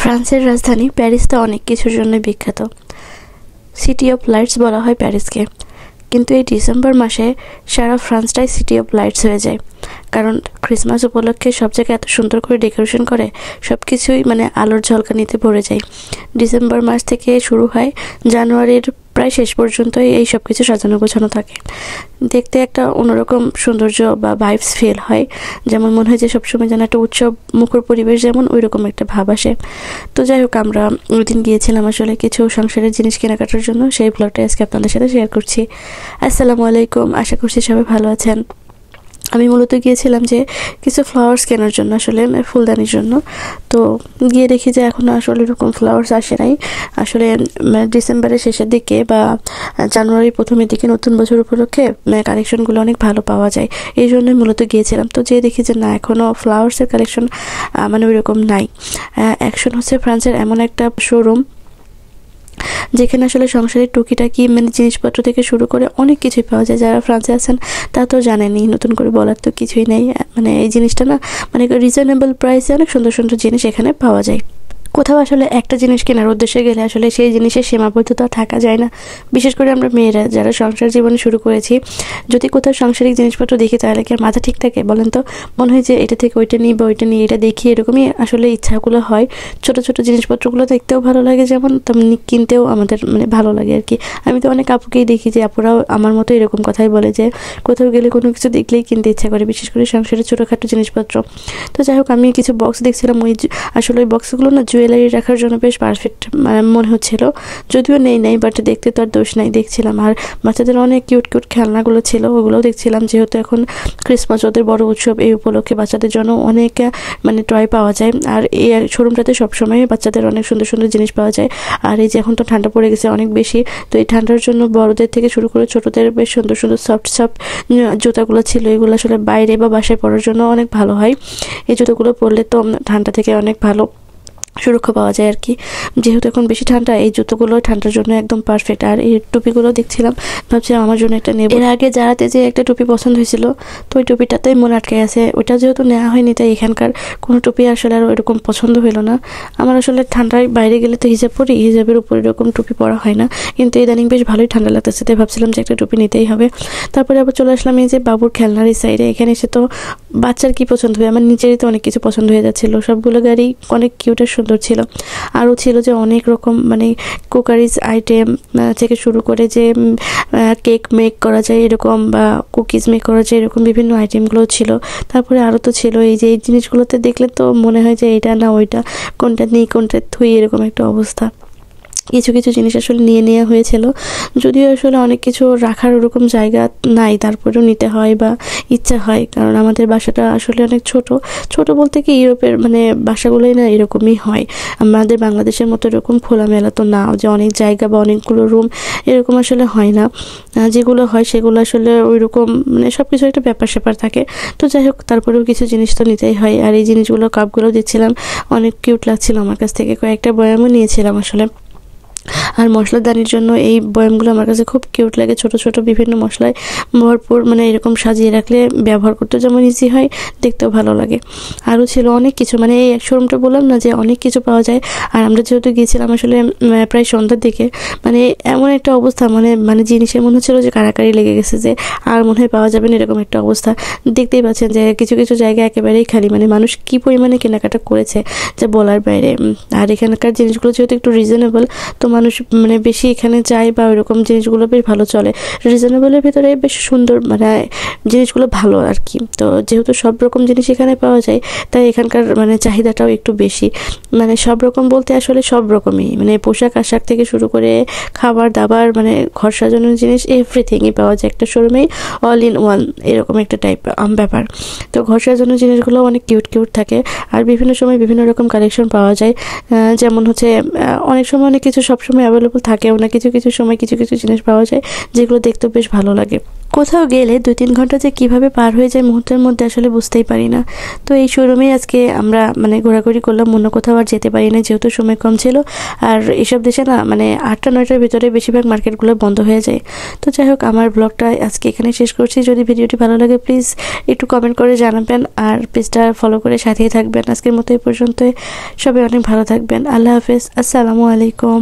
ফ্রান্সের রাজধানী প্যারিস তো অনেক কিছুর জন্য বিখ্যাত। সিটি অফ লাইটস বলা হয় প্যারিসকে, কিন্তু এই ডিসেম্বর মাসে সারা ফ্রান্সটাই সিটি অফ লাইটস হয়ে যায়। কারণ ক্রিসমাস উপলক্ষে সব জায়গায় এত সুন্দর করে ডেকোরেশন করে, সব কিছুই আলোর ঝলকানিতে ভরে যায়। ডিসেম্বর মাস থেকে শুরু হয়, জানুয়ারির প্রায় শেষ পর্যন্তই এই সব কিছু সাজানো গোছানো থাকে। দেখতে একটা অন্যরকম সৌন্দর্য বা ভাইবস ফিল হয়, যেমন মনে হয় যে সবসময় যেন একটা উৎসব মুখর পরিবেশ, যেমন ওই রকম একটা ভাব আসে। তো যাই হোক, আমরা ওই দিন গিয়েছিলাম আসলে কিছু সংসারের জিনিস কেনাকাটার জন্য। সেই ব্লগটা আজকে আপনাদের সাথে শেয়ার করছি। আসসালামু আলাইকুম, আশা করছি সবাই ভালো আছেন। আমি মূলত গিয়েছিলাম যে কিছু ফ্লাওয়ার্স কেনার জন্য, আসলে ফুলদানির জন্য। তো গিয়ে দেখি যে এখনও আসলে এরকম ফ্লাওয়ার্স আসে নাই। আসলে ডিসেম্বরের শেষের দিকে বা জানুয়ারির প্রথমের দিকে নতুন বছর উপলক্ষে কালেকশনগুলো অনেক ভালো পাওয়া যায়, এই জন্যই মূলত গিয়েছিলাম। তো যেয়ে দেখি যে না, এখনও ফ্লাওয়ার্সের কালেকশন ওই রকম নাই। অ্যাকশন হচ্ছে ফ্রান্সের এমন একটা শোরুম যেখানে আসলে সংসারের টুকিটাকি জিনিসপত্র থেকে শুরু করে অনেক কিছুই পাওয়া যায়। যারা ফ্রান্সে আছেন তা তো জানেনই, নতুন করে বলার তো কিছুই নেই। এই জিনিসটা না রিজনেবল প্রাইসে অনেক সুন্দর সুন্দর জিনিস এখানে পাওয়া যায়। কোথাও আসলে একটা জিনিস কেনার উদ্দেশ্যে গেলে আসলে সেই জিনিসের সীমাবদ্ধতা থাকা যায় না। বিশেষ করে আমরা মেয়েরা যারা সংসার জীবনে শুরু করেছি, যদি কোথাও সাংসারিক জিনিসপত্র দেখি তাহলে কি আর মাথা ঠিক থাকে বলেন তো? মনে হয় যে এটা থেকে ওইটা নিই বা ওইটা নিই, এটা দেখি, এরকমই আসলে ইচ্ছাগুলো হয়। ছোট ছোট জিনিসপত্রগুলো দেখতেও ভালো লাগে, যেমন তেমনি কিনতেও আমাদের ভালো লাগে আর কি। আমি তো অনেক আপুকেই দেখি যে আপুরাও আমার মতো এরকম কথাই বলে যে কোথাও গেলে কোনো কিছু দেখলেই কিনতে ইচ্ছা করে, বিশেষ করে সংসারের ছোটোখাটো জিনিসপত্র। তো যাই হোক, আমি কিছু বক্স দেখছিলাম, আসলে ওই বক্সগুলো না জুয়েলারি রাখার জন্য বেশ পারফেক্ট মনে হচ্ছিল। যদিও নেই বাট দেখতে তো আর দোষ নাই, দেখছিলাম। আর বাচ্চাদের অনেক কিউট কিউট খেলনাগুলো ছিল, ওগুলোও দেখছিলাম। যেহেতু এখন ক্রিসমাস, ওদের বড় উৎসব, এই উপলক্ষে বাচ্চাদের জন্য অনেক টয় পাওয়া যায়। আর এই শোরুমটাতে সবসময় বাচ্চাদের অনেক সুন্দর সুন্দর জিনিস পাওয়া যায়। আর এই যে এখন তো ঠান্ডা পড়ে গেছে অনেক বেশি, তো এই ঠান্ডার জন্য বড়দের থেকে শুরু করে ছোটদের বেশ সুন্দর সুন্দর সফট জুতাগুলো ছিল। এগুলো আসলে বাইরে বা বাসায় পরার জন্য অনেক ভালো হয়। এই জুতোগুলো পরলে তো ঠান্ডা থেকে অনেক ভালো সুরক্ষা পাওয়া যায় আর কি। যেহেতু এখন বেশি ঠান্ডা, এই জুতোগুলো ঠান্ডার জন্য একদম পারফেক্ট। আর এই টুপিগুলো দেখছিলাম, ভাবছিলাম আমার জন্য একটা নেব। এর আগে যারাতে যে একটা টুপি পছন্দ হয়েছিল, তো ওই টুপিটাতেই মনে আটকে আছে। ওইটা যেহেতু নেওয়া হয়নি, তাই এখানকার কোনো টুপি আসলে আর ওইরকম পছন্দ হইলো না আমার। আসলে ঠান্ডায় বাইরে গেলে তো হিজাব পরি, হিজাবের উপর এরকম টুপি পরা হয় না, কিন্তু ইদানিং বেশ ভালোই ঠান্ডা লাগতেছে, তাই ভাবছিলাম যে একটা টুপি নিতেই হবে। তারপরে আবার চলে আসলাম এই যে বাবুর খেলনার এই সাইডে। এখানে এসে তো বাচ্চার কি পছন্দ হয়, আমার নিজেরই তো অনেক কিছু পছন্দ হয়ে যাচ্ছিল। সবগুলো গাড়ি অনেক কিউট আর সুন্দর ছিল। আরও ছিল যে অনেক রকম কুকারিজ আইটেম থেকে শুরু করে যে কেক মেক করা যায় এরকম, বা কুকিজ মেক করা যায় এরকম বিভিন্ন আইটেমগুলো ছিল। তারপরে আরও তো ছিল এই যে এই জিনিসগুলোতে দেখলে তো মনে হয় যে এটা না ওইটা, কোনটা নিই কোনটা থুই, এরকম একটা অবস্থা। কিছু কিছু জিনিস আসলে নিয়ে নেওয়া হয়েছিল, যদিও আসলে অনেক কিছু রাখার ওরকম জায়গা নাই, তারপরেও নিতে হয় বা ইচ্ছা হয়। কারণ আমাদের বাসাটা আসলে অনেক ছোট বলতে কি ইউরোপের বাসাগুলোই না এরকমই হয়। আমাদের বাংলাদেশের মতো এরকম খোলামেলা তো না, যে অনেক জায়গা বা অনেকগুলো রুম এরকম আসলে হয় না। যেগুলো হয় সেগুলো আসলে ওই রকম সব কিছু একটা ব্যাপার স্যাপার থাকে। তো যাই হোক, তারপরেও কিছু জিনিস তো নিতেই হয়। আর এই জিনিসগুলো, কাপগুলো দিচ্ছিলাম, অনেক কিউট লাগছিল আমার কাছ থেকে। কয়েকটা বয়ামও নিয়েছিলাম আসলে। আর মশলাদানির জন্য এই বয়ামগুলো আমার কাছে খুব কিউট লাগে, ছোট ছোট বিভিন্ন মশলায় ভরপুর, এরকম সাজিয়ে রাখলে ব্যবহার করতে যেমন ইজি হয়, দেখতেও ভালো লাগে। আরও ছিল অনেক কিছু, এই এক শোরুমটা বললাম না যে অনেক কিছু পাওয়া যায়। আর আমরা যেহেতু গিয়েছিলাম আসলে প্রায় সন্ধ্যার দিকে, এমন একটা অবস্থা, জিনিসের মনে হচ্ছিল যে কারাকারি লেগে গেছে, যে আর মনে হয় পাওয়া যাবে না, এরকম একটা অবস্থা। দেখতেই পাচ্ছেন যে কিছু কিছু জায়গা একেবারেই খালি, মানুষ কি পরিমাণে কেনাকাটা করেছে যা বলার বাইরে। আর এখানকার জিনিসগুলো যেহেতু একটু রিজনেবল, তো মানুষ বেশি এখানে যায়, বা ওইরকম জিনিসগুলো বেশ ভালো চলে। রিজনেবলের ভিতরে বেশ সুন্দর জিনিসগুলো ভালো আর কি। তো যেহেতু সব রকম জিনিস এখানে পাওয়া যায়, তাই এখানকার চাহিদাটাও একটু বেশি। সব রকম বলতে আসলে সব রকমই, পোশাক আশাক থেকে শুরু করে খাবার দাবার, ঘর সাজানোর জিনিস, এভরিথিংই পাওয়া যায় একটা শোরুমেই, অল ইন ওয়ান এরকম একটা টাইপ ব্যাপার। তো ঘর সাজানোর জিনিসগুলো অনেক কিউট কিউট থাকে। আর বিভিন্ন সময় বিভিন্ন রকম কালেকশন পাওয়া যায়, যেমন হচ্ছে অনেক সময় অনেক কিছু, সবসময় আবার অ্যাভেলেবল থাকেও না, কিছু কিছু সময় কিছু কিছু জিনিস পাওয়া যায় যেগুলো দেখতেও বেশ ভালো লাগে। কোথাও গেলে 2-3 ঘন্টা যে কীভাবে পার হয়ে যায় মুহূর্তের মধ্যে আসলে বুঝতেই পারি না। তো এই শোরুমেই আজকে আমরা মানে ঘোরাঘুরি করলাম, অন্য কোথাও আর যেতে পারি না যেহেতু সময় কম ছিল। আর এসব দেশে না মানে 8টা-9টার ভিতরে বেশিরভাগ মার্কেটগুলো বন্ধ হয়ে যায়। তো যাই হোক, আমার ব্লগটা আজকে এখানে শেষ করছি। যদি ভিডিওটি ভালো লাগে প্লিজ একটু কমেন্ট করে জানাবেন আর পেজটা ফলো করে সাথেই থাকবেন। আজকের মতো এই পর্যন্তই, সবাই অনেক ভালো থাকবেন। আল্লাহ হাফেজ, আসসালামু আলাইকুম।